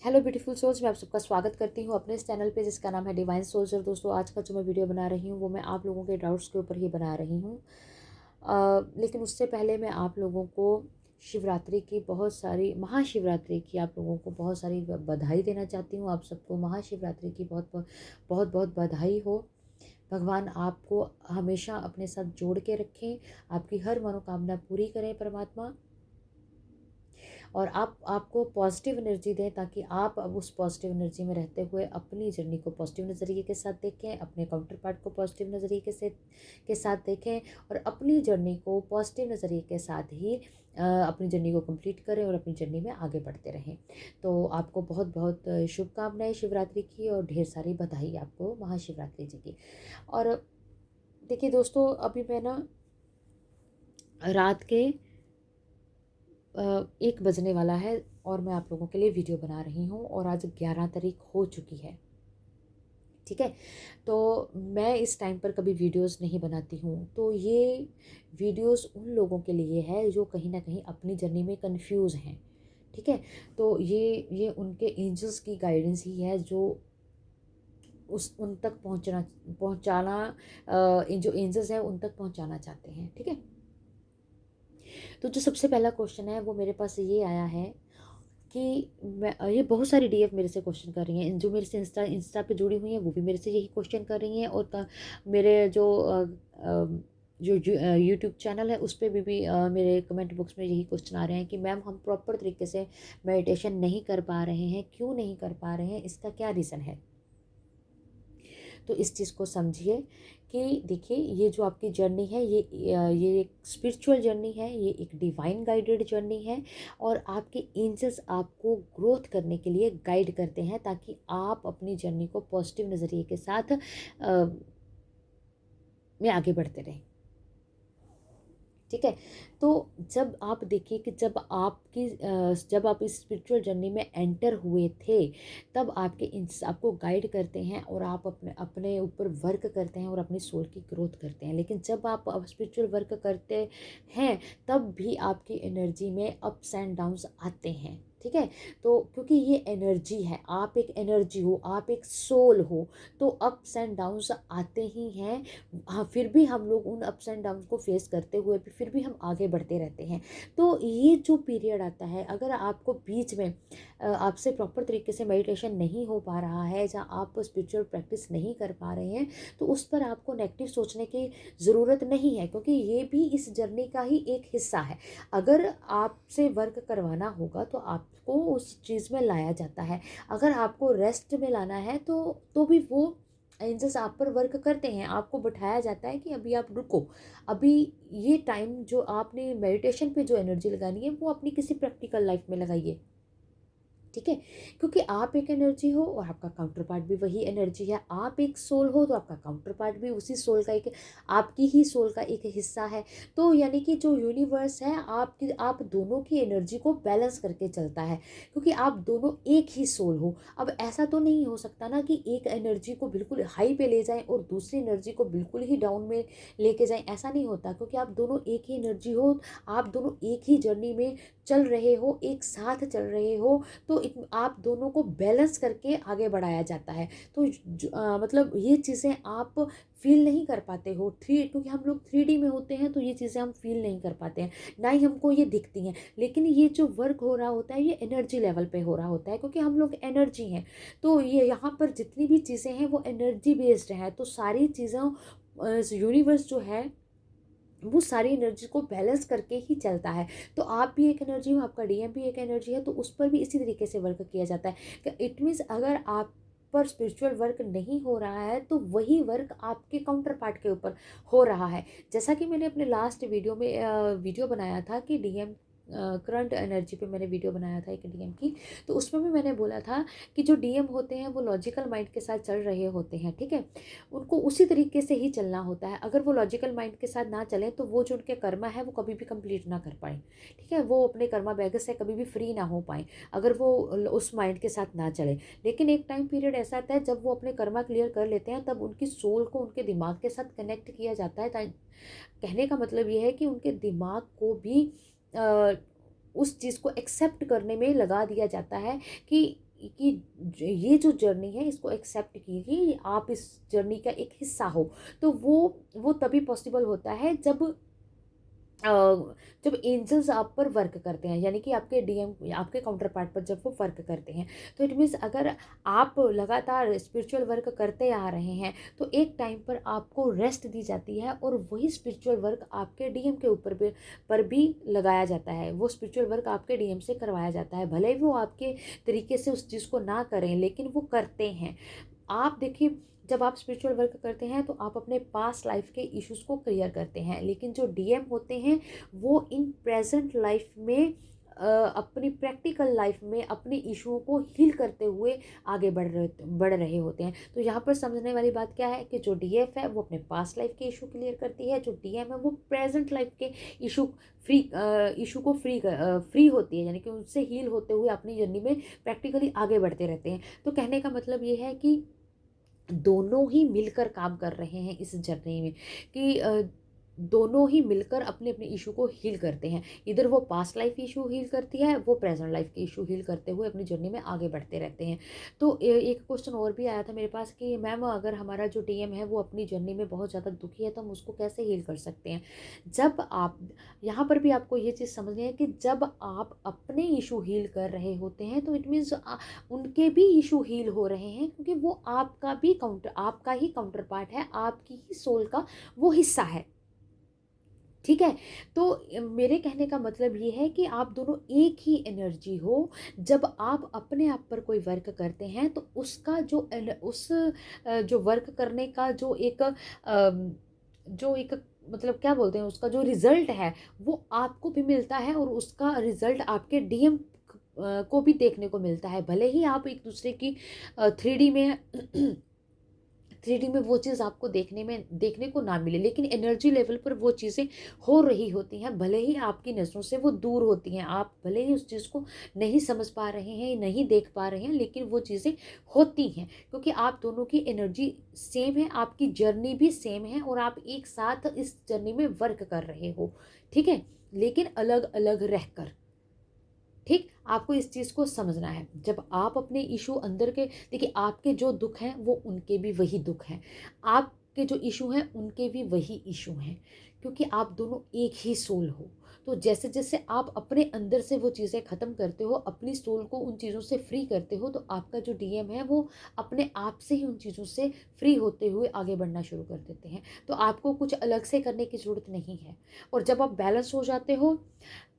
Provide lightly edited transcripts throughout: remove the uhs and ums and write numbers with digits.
Hello beautiful souls, मैं आप सबका स्वागत करती हूँ अपने इस चैनल पे जिसका नाम है डिवाइन सोल्जर। दोस्तों, आज का जो मैं वीडियो बना रही हूँ वो मैं आप लोगों के डाउट्स के ऊपर ही बना रही हूँ। लेकिन उससे पहले मैं आप लोगों को शिवरात्रि की महाशिवरात्रि की आप लोगों को बहुत सारी बधाई देना चाहती हूँ। आप सबको महाशिवरात्रि की बहुत बहुत बहुत बधाई हो। भगवान आपको हमेशा अपने साथ जोड़ के रखें, आपकी हर मनोकामना पूरी करें परमात्मा, और आपको पॉजिटिव एनर्जी दें ताकि आप अब उस पॉजिटिव एनर्जी में रहते हुए अपनी जर्नी को पॉजिटिव नज़रिए के साथ देखें, अपने काउंटर पार्ट को पॉजिटिव नज़रिए के साथ देखें, और अपनी जर्नी को पॉजिटिव नज़रिए के साथ ही अपनी जर्नी को कंप्लीट करें और अपनी जर्नी में आगे बढ़ते रहें। तो आपको बहुत बहुत शुभकामनाएं शिवरात्रि की, और ढेर सारी बधाई आपको महाशिवरात्रि जी की। और देखिए दोस्तों, अभी मैं ना रात के 1 बजने वाला है और मैं आप लोगों के लिए वीडियो बना रही हूँ, और आज 11 तारीख हो चुकी है। ठीक है, तो मैं इस टाइम पर कभी वीडियोस नहीं बनाती हूँ, तो ये वीडियोस उन लोगों के लिए है जो कहीं ना कहीं अपनी जर्नी में कंफ्यूज हैं। ठीक है, तो ये उनके एंजल्स की गाइडेंस ही है जो उन तक पहुँचाना, जो एंजल्स हैं उन तक पहुँचाना चाहते हैं। ठीक है, तो जो सबसे पहला क्वेश्चन है वो मेरे पास ये आया है कि मैं ये बहुत सारी डीएफ मेरे से क्वेश्चन कर रही हैं, जो मेरे से इंस्टा पे जुड़ी हुई हैं वो भी मेरे से यही क्वेश्चन कर रही हैं, और मेरे जो यूट्यूब चैनल है उस पर भी मेरे कमेंट बॉक्स में यही क्वेश्चन आ रहे हैं कि मैम हम प्रॉपर तरीके से मेडिटेशन नहीं कर पा रहे हैं, क्यों नहीं कर पा रहे हैं, इसका क्या रीज़न है। तो इस चीज़ को समझिए कि देखिए, ये जो आपकी जर्नी है ये एक स्पिरिचुअल जर्नी है, ये एक डिवाइन गाइडेड जर्नी है, और आपके एंजल्स आपको ग्रोथ करने के लिए गाइड करते हैं ताकि आप अपनी जर्नी को पॉजिटिव नज़रिए के साथ में आगे बढ़ते रहें। ठीक है, तो जब आप देखिए कि जब आप इस स्पिरिचुअल जर्नी में एंटर हुए थे, तब आपको गाइड करते हैं और आप अपने अपने ऊपर वर्क करते हैं और अपनी सोल की ग्रोथ करते हैं। लेकिन जब आप अब स्पिरिचुअल वर्क करते हैं, तब भी आपकी एनर्जी में अप्स एंड डाउन्स आते हैं। ठीक है, तो क्योंकि ये एनर्जी है, आप एक एनर्जी हो, आप एक सोल हो, तो अप्स एंड डाउन्स आते ही हैं। हाँ, फिर भी हम लोग उन अप्स एंड डाउन को फेस करते हुए भी फिर भी हम आगे बढ़ते रहते हैं। तो ये जो पीरियड आता है, अगर आपको बीच में आपसे प्रॉपर तरीके से मेडिटेशन नहीं हो पा रहा है, या आप स्पिरिचुअल प्रैक्टिस नहीं कर पा रहे हैं, तो उस पर आपको नेगेटिव सोचने की ज़रूरत नहीं है, क्योंकि ये भी इस जर्नी का ही एक हिस्सा है। अगर आपसे वर्क करवाना होगा तो आपको उस चीज़ में लाया जाता है। अगर आपको रेस्ट में लाना है तो भी वो एंजल्स आप पर वर्क करते हैं, आपको बिठाया जाता है कि अभी आप रुको, अभी ये टाइम जो आपने मेडिटेशन पे जो एनर्जी लगानी है वो अपनी किसी प्रैक्टिकल लाइफ में लगाइए। ठीक है, क्योंकि आप एक एनर्जी हो और आपका काउंटर पार्ट भी वही एनर्जी है। आप एक सोल हो तो आपका काउंटर पार्ट भी उसी सोल का एक, आपकी ही सोल का एक हिस्सा है। तो यानी कि जो यूनिवर्स है आप दोनों की एनर्जी को बैलेंस करके चलता है, क्योंकि आप दोनों एक ही सोल हो। अब ऐसा तो नहीं हो सकता ना कि एक एनर्जी को बिल्कुल हाई पे ले जाएं और दूसरी एनर्जी को बिल्कुल ही डाउन में लेके जाएं, ऐसा नहीं होता, क्योंकि आप दोनों एक ही एनर्जी हो, आप दोनों एक ही जर्नी में चल रहे हो, एक साथ चल रहे हो, तो आप दोनों को बैलेंस करके आगे बढ़ाया जाता है। तो मतलब ये चीज़ें आप फील नहीं कर पाते हो क्योंकि हम लोग 3D में होते हैं, तो ये चीज़ें हम फील नहीं कर पाते हैं, ना ही हमको ये दिखती हैं। लेकिन ये जो वर्क हो रहा होता है ये एनर्जी लेवल पे हो रहा होता है, क्योंकि हम लोग एनर्जी हैं। तो ये यहाँ पर जितनी भी चीज़ें हैं वो एनर्जी बेस्ड हैं, तो सारी चीज़ों यूनिवर्स जो है वो सारी एनर्जी को बैलेंस करके ही चलता है। तो आप भी एक एनर्जी हो, आपका डीएम भी एक एनर्जी है, तो उस पर भी इसी तरीके से वर्क किया जाता है। इट मीन्स अगर आप पर स्पिरिचुअल वर्क नहीं हो रहा है तो वही वर्क आपके काउंटर पार्ट के ऊपर हो रहा है। जैसा कि मैंने अपने लास्ट वीडियो में वीडियो बनाया था कि डीएम करंट एनर्जी पे मैंने वीडियो बनाया था एक डीएम की, तो उसमें भी मैंने बोला था कि जो डीएम होते हैं वो लॉजिकल माइंड के साथ चल रहे होते हैं। ठीक है, उनको उसी तरीके से ही चलना होता है। अगर वो लॉजिकल माइंड के साथ ना चलें तो वो जो उनके कर्मा है वो कभी भी कंप्लीट ना कर पाए। ठीक है, वो अपने कर्मा बैग से कभी भी फ्री ना हो पाए अगर वो उस माइंड के साथ ना चले। लेकिन एक टाइम पीरियड ऐसा आता है जब वो अपने कर्मा क्लियर कर लेते हैं, तब उनकी सोल को उनके दिमाग के साथ कनेक्ट किया जाता है। कहने का मतलब ये है कि उनके दिमाग को भी उस चीज़ को एक्सेप्ट करने में लगा दिया जाता है कि ये जो जर्नी है इसको एक्सेप्ट कीजिए, आप इस जर्नी का एक हिस्सा हो। तो वो तभी पॉसिबल होता है अ, जब एंजल्स आप पर वर्क करते हैं, यानी कि आपके डीएम, आपके काउंटर पार्ट पर जब वो वर्क करते हैं। तो इट मीन्स अगर आप लगातार स्पिरिचुअल वर्क करते आ रहे हैं तो एक टाइम पर आपको रेस्ट दी जाती है, और वही स्पिरिचुअल वर्क आपके डीएम के ऊपर पर भी लगाया जाता है। वो स्पिरिचुअल वर्क आपके डीएम से करवाया जाता है, भले ही वो आपके तरीके से उस चीज़ को ना करें, लेकिन वो करते हैं। आप देखिए, जब आप स्पिरिचुअल वर्क करते हैं तो आप अपने पास्ट लाइफ के इश्यूज को क्लियर करते हैं, लेकिन जो डीएम होते हैं वो इन प्रेजेंट लाइफ में अपनी प्रैक्टिकल लाइफ में अपने इशुओं को हील करते हुए आगे बढ़ रहे होते हैं। तो यहाँ पर समझने वाली बात क्या है कि जो डीएफ है वो अपने पास्ट लाइफ के इशू क्लियर करती है, जो डीएम है वो प्रेजेंट लाइफ के इशू इशू को फ्री होती है, यानी कि उनसे हील होते हुए अपनी जर्नी में प्रैक्टिकली आगे बढ़ते रहते हैं। तो कहने का मतलब ये है कि दोनों ही मिलकर काम कर रहे हैं इस जर्नी में, कि दोनों ही मिलकर अपने अपने इशू को हील करते हैं। इधर वो पास्ट लाइफ इशू हील करती है, वो प्रेजेंट लाइफ के इशू हील करते हुए अपनी जर्नी में आगे बढ़ते रहते हैं। तो एक क्वेश्चन और भी आया था मेरे पास कि मैम अगर हमारा जो डीएम है वो अपनी जर्नी में बहुत ज़्यादा दुखी है तो हम उसको कैसे हील कर सकते हैं। जब आप, यहाँ पर भी आपको ये चीज़ समझनी है कि जब आप अपने इशू हील कर रहे होते हैं तो इट मीन्स उनके भी इशू हील हो रहे हैं, क्योंकि वो आपका ही काउंटर पार्ट है, आपकी ही सोल का वो हिस्सा है। ठीक है। तो मेरे कहने का मतलब ये है कि आप दोनों एक ही एनर्जी हो। जब आप अपने आप पर कोई वर्क करते हैं तो उसका जो वर्क करने का जो एक मतलब क्या बोलते हैं, उसका जो रिजल्ट है वो आपको भी मिलता है, और उसका रिजल्ट आपके डीएम को भी देखने को मिलता है। भले ही आप एक दूसरे की 3D में 3D में वो चीज़ आपको देखने को ना मिले, लेकिन एनर्जी लेवल पर वो चीज़ें हो रही होती हैं, भले ही आपकी नज़रों से वो दूर होती हैं, आप भले ही उस चीज़ को नहीं समझ पा रहे हैं, नहीं देख पा रहे हैं, लेकिन वो चीज़ें होती हैं, क्योंकि आप दोनों की एनर्जी सेम है, आपकी जर्नी भी सेम है, और आप एक साथ इस जर्नी में वर्क कर रहे हो। ठीक है, लेकिन अलग अलग रहकर। ठीक, आपको इस चीज़ को समझना है। जब आप अपने इशू अंदर के, देखिए आपके जो दुख हैं वो उनके भी वही दुख हैं, आपके जो इशू हैं उनके भी वही इशू हैं, क्योंकि आप दोनों एक ही सोल हो। तो जैसे जैसे आप अपने अंदर से वो चीज़ें ख़त्म करते हो, अपनी सोल को उन चीज़ों से फ्री करते हो, तो आपका जो डीएम है वो अपने आप से ही उन चीज़ों से फ्री होते हुए आगे बढ़ना शुरू कर देते हैं। तो आपको कुछ अलग से करने की ज़रूरत नहीं है। और जब आप बैलेंस हो जाते हो,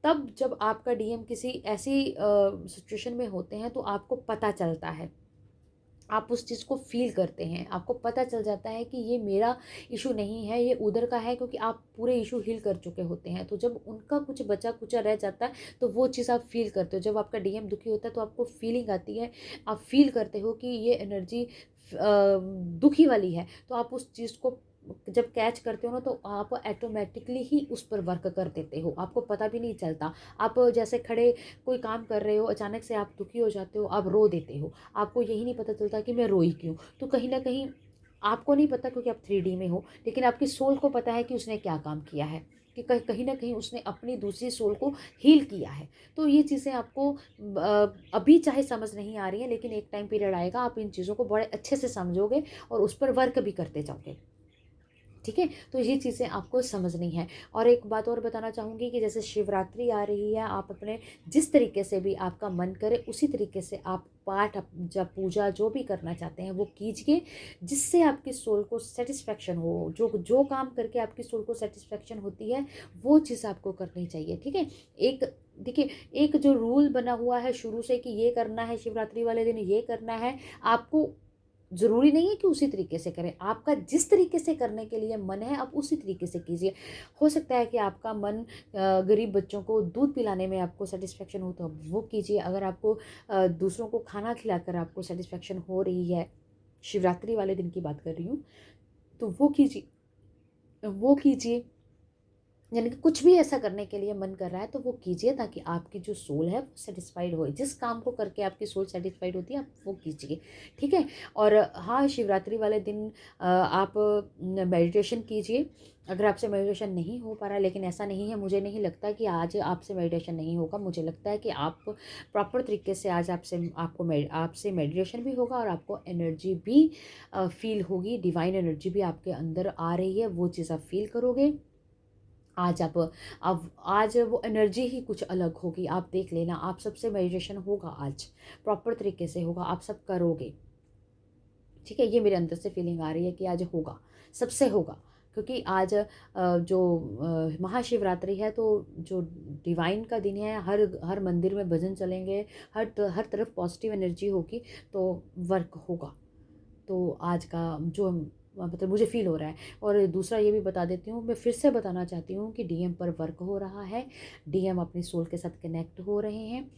तब जब आपका डीएम किसी ऐसी सिचुएशन में होते हैं तो आपको पता चलता है, आप उस चीज़ को फ़ील करते हैं, आपको पता चल जाता है कि ये मेरा इशू नहीं है, ये उधर का है, क्योंकि आप पूरे इशू हील कर चुके होते हैं। तो जब उनका कुछ बचा कुचा रह जाता है तो वो चीज़ आप फ़ील करते हो। जब आपका डीएम दुखी होता है तो आपको फीलिंग आती है, आप फ़ील करते हो कि ये एनर्जी दुखी वाली है, तो आप उस चीज़ को जब कैच करते हो ना तो आप ऑटोमेटिकली ही उस पर वर्क कर देते हो, आपको पता भी नहीं चलता। आप जैसे खड़े कोई काम कर रहे हो, अचानक से आप दुखी हो जाते हो, आप रो देते हो, आपको यही नहीं पता चलता कि मैं रोई क्यों। तो कहीं ना कहीं आपको नहीं पता, क्योंकि आप 3D में हो, लेकिन आपकी सोल को पता है कि उसने क्या काम किया है, कि कहीं ना कहीं उसने अपनी दूसरी सोल को हील किया है। तो ये चीज़ें आपको अभी चाहे समझ नहीं आ रही हैं, लेकिन एक टाइम पीरियड आएगा आप इन चीज़ों को बड़े अच्छे से समझोगे और उस पर वर्क भी करते जाओगे। ठीक है, तो ये चीज़ें आपको समझनी है। और एक बात और बताना चाहूँगी कि जैसे शिवरात्रि आ रही है, आप अपने जिस तरीके से भी आपका मन करे उसी तरीके से आप पाठ जब पूजा जो भी करना चाहते हैं वो कीजिए, जिससे आपकी सोल को सेटिस्फेक्शन हो। जो जो काम करके आपकी सोल को सेटिस्फेक्शन होती है वो चीज़ आपको करनी चाहिए। ठीक है, एक देखिए, एक जो रूल बना हुआ है शुरू से कि ये करना है, शिवरात्रि वाले दिन ये करना है, आपको ज़रूरी नहीं है कि उसी तरीके से करें। आपका जिस तरीके से करने के लिए मन है आप उसी तरीके से कीजिए। हो सकता है कि आपका मन गरीब बच्चों को दूध पिलाने में आपको सेटिस्फेक्शन हो तो आप वो कीजिए। अगर आपको दूसरों को खाना खिलाकर आपको सेटिस्फेक्शन हो रही है, शिवरात्रि वाले दिन की बात कर रही हूँ, तो वो कीजिए। यानी कि कुछ भी ऐसा करने के लिए मन कर रहा है तो वो कीजिए, ताकि आपकी जो सोल है वो सेटिस्फाइड हो। जिस काम को करके आपकी सोल सेटिस्फाइड होती है आप वो कीजिए, ठीक है। और हाँ, शिवरात्रि वाले दिन आप मेडिटेशन कीजिए। अगर आपसे मेडिटेशन नहीं हो पा रहा है, लेकिन ऐसा नहीं है, मुझे नहीं लगता कि आज आपसे मेडिटेशन नहीं होगा। मुझे लगता है कि आप प्रॉपर तरीके से आज आपसे मेडिटेशन भी होगा और आपको एनर्जी भी फील होगी, डिवाइन एनर्जी भी आपके अंदर आ रही है, वो चीज़ आप फील करोगे। आज आप अब आज वो एनर्जी ही कुछ अलग होगी। आप देख लेना, आप सबसे मेडिटेशन होगा आज, प्रॉपर तरीके से होगा, आप सब करोगे, ठीक है। ये मेरे अंदर से फीलिंग आ रही है कि आज होगा, सबसे होगा। क्योंकि आज जो महाशिवरात्रि है, तो जो डिवाइन का दिन है, हर हर मंदिर में भजन चलेंगे, हर तरफ पॉजिटिव एनर्जी होगी, तो वर्क होगा। तो आज का जो मतलब मुझे फ़ील हो रहा है। और दूसरा ये भी बता देती हूँ, मैं फिर से बताना चाहती हूँ कि डीएम पर वर्क हो रहा है, डीएम अपनी सोल के साथ कनेक्ट हो रहे हैं।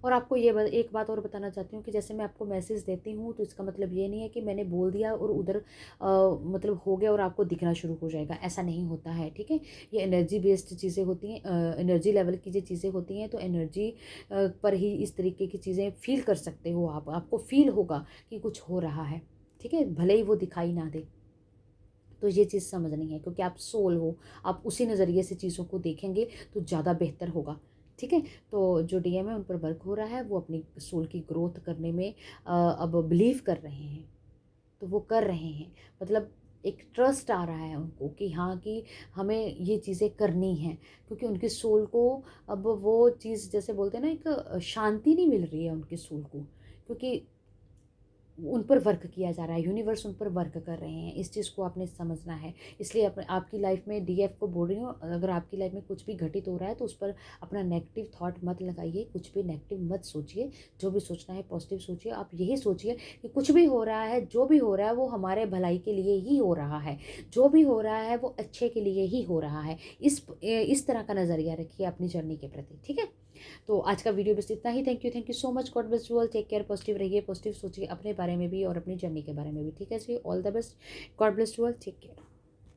और आपको एक बात और बताना चाहती हूँ कि जैसे मैं आपको मैसेज देती हूँ, तो इसका मतलब ये नहीं है कि मैंने बोल दिया और उधर मतलब हो गया और आपको दिखना शुरू हो जाएगा, ऐसा नहीं होता है, ठीक है। ये एनर्जी बेस्ड चीज़ें होती हैं, एनर्जी लेवल की जो चीज़ें होती हैं, तो एनर्जी पर ही इस तरीके की चीज़ें फ़ील कर सकते हो आप। आपको फ़ील होगा कि कुछ हो रहा है, ठीक है, भले ही वो दिखाई ना दे। तो ये चीज़ समझनी है, क्योंकि आप सोल हो, आप उसी नज़रिए से चीज़ों को देखेंगे तो ज़्यादा बेहतर होगा, ठीक है। तो जो डीएम है उन पर वर्क हो रहा है, वो अपनी सोल की ग्रोथ करने में अब बिलीव कर रहे हैं, तो वो कर रहे हैं। मतलब एक ट्रस्ट आ रहा है उनको कि हाँ, कि हमें ये चीज़ें करनी हैं, क्योंकि उनकी सोल को अब वो चीज़, जैसे बोलते हैं ना, एक शांति नहीं मिल रही है उनकी सोल को, क्योंकि उन पर वर्क किया जा रहा है, यूनिवर्स उन पर वर्क कर रहे हैं। इस चीज़ को आपने समझना है। इसलिए आपकी लाइफ में डीएफ को बोल रही हूँ, अगर आपकी लाइफ में कुछ भी घटित हो रहा है तो उस पर अपना नेगेटिव थॉट मत लगाइए, कुछ भी नेगेटिव मत सोचिए। जो भी सोचना है पॉजिटिव सोचिए। आप यही सोचिए कि कुछ भी हो रहा है, जो भी हो रहा है वो हमारे भलाई के लिए ही हो रहा है, जो भी हो रहा है वो अच्छे के लिए ही हो रहा है। इस तरह का नज़रिया रखिए अपनी जर्नी के प्रति, ठीक है। तो आज का वीडियो बस इतना ही। Thank you so much. God bless you all. Take care. Positive रहिए, पॉजिटिव सोचिए अपने बारे में भी और अपनी जर्नी के बारे में भी, ठीक है जी। All the best. God bless you all. Take care.